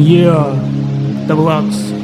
Yeah, Dublupz.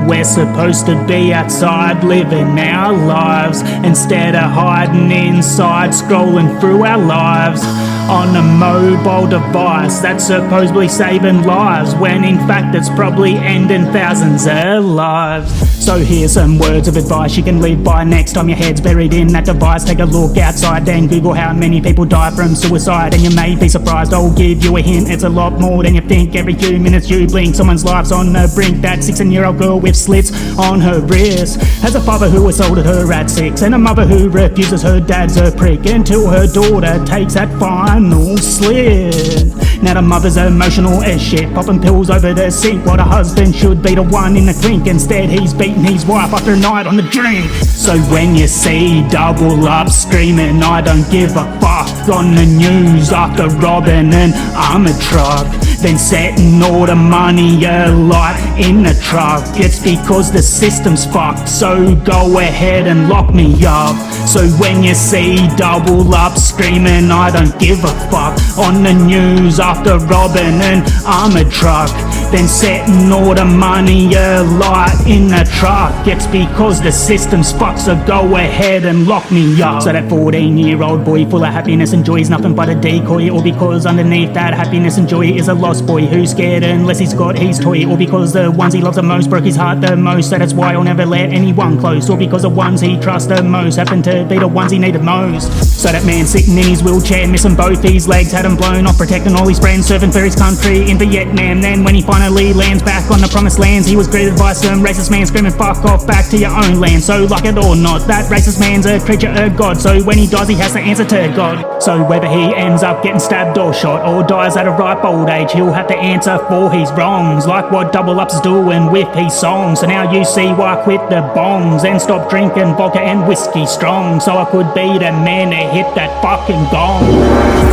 We're supposed to be outside living our lives instead of hiding inside scrolling through our lives on a mobile device that's supposedly saving lives when in fact it's probably ending thousands of lives. So here's some words of advice you can live by next time your head's buried in that device. Take a look outside, then Google how many people die from suicide, and you may be surprised. I'll give you a hint, it's a lot more than you think. Every few minutes you blink, someone's life's on the brink. That 16-year-old girl with slits on her wrist has a father who assaulted her at 6, and a mother who refuses her dad's a prick until her daughter takes that final slip. Now the mother's emotional as shit, popping pills over the sink, while the husband should be the one in the clink. Instead he's beating his wife after a night on the drink. So when you see Dublupz screaming I don't give a fuck on the news after robbing an armoured truck, then setting all the money alight in the truck, it's because the system's fucked, so go ahead and lock me up. So when you see Dublupz screaming I don't give a fuck on the news after robbing an armoured truck, then setting all the money alight in the truck, it's because the system's fucked, so go ahead and lock me up. So that 14-year-old boy full of happiness and joy is nothing but a decoy, or because underneath that happiness and joy is a lost boy who's scared unless he's got his toy, or because the ones he loves the most broke his heart the most, so that's why I'll never let anyone close, or because the ones he trusts the most happen to be the ones he needed most. So that man sitting in his wheelchair, missing both his legs, had him blown off, protecting all his friends, serving for his country in Vietnam. Then when he finally lands back on the promised lands, he was greeted by some racist man screaming fuck off back to your own land. So like it or not, that racist man's a creature of God, so when he dies he has to answer to God. So whether he ends up getting stabbed or shot, or dies at a ripe old age, he'll have to answer for his wrongs, like what Dublupz is doing with his songs. So now you see why I quit the bongs and stop drinking vodka and whiskey strong, so I could be the man to hit that fucking gong.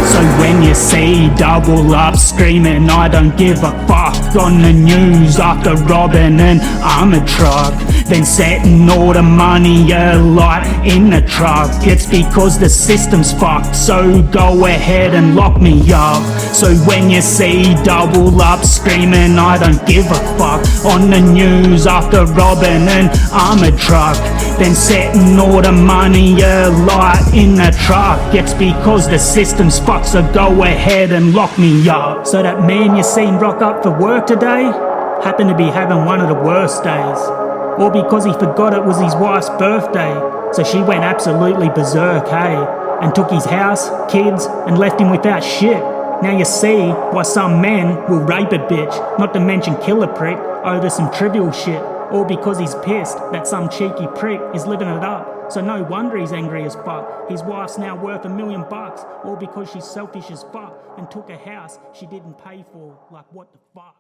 So when you see Dublupz screaming I don't give a fuck on the news after robbing an armoured truck, then setting all the money alight in the truck, it's because the system's fucked, so go ahead and lock me up. So when you see Dublupz screaming I don't give a fuck on the news after robbing an armoured truck, then setting all the money alight in the truck, it's because the system's fucked, so go ahead and lock me up. So that man you seen rock up for work today happened to be having one of the worst days, or because he forgot it was his wife's birthday, so she went absolutely berserk, hey, and took his house, kids, and left him without shit. Now you see why some men will rape a bitch, not to mention kill a prick, over some trivial shit, all because he's pissed that some cheeky prick is living it up. So no wonder he's angry as fuck. His wife's now worth $1 million, all because she's selfish as fuck and took a house she didn't pay for. Like what the fuck?